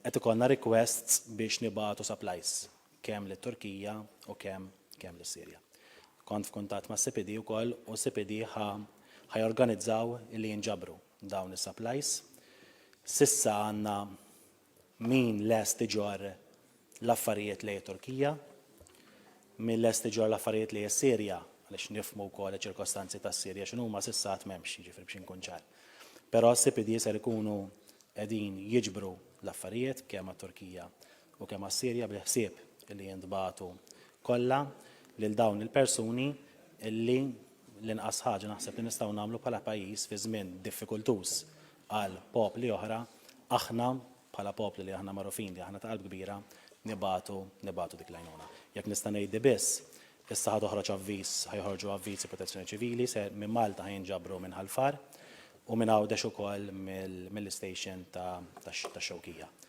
qed ikollna requests biex nibagħtu supplies kemm lit-Turkija u kemm lis-Sirja. Kont f'kuntatt ma' CPD wkoll u CPD ħajorganizzaw li jinġabru dawn is-supplies. Sissa għandna min lest iġor l-affarijiet lejn Turkija, min lest iġor l-affarijiet lejn is-Sirja għaliex nifhmu wkoll iċ-ċirkostanzi tas-Sirja x'inhuma s'issa għad m'hemmx, jiġifieri biex inkun ċar. Però CPD ser ikunu qegħdin jiġbru l-affarijiet kemm għat-Turkija u kemm għas-Sirja bil-ħsieb li jintbagħtu kollha lil dawn il-persuni illi l-inqas ħaġa naħseb li nistgħu nagħmlu bħala pajjiż fi żmien diffikultuż għal popli oħra, aħna bħala popli li aħna magħrufin li aħna ta' qalb kbira nibagħtu dik l-għajnuna. Jekk nista' ngħid biss, issa ħadd ħajħorġu avviżi protezzjoni ċivili se minn Malta ħajinġabru minn Ħalfar u minn Għawdex ukoll mill-istation ta' Xewkija.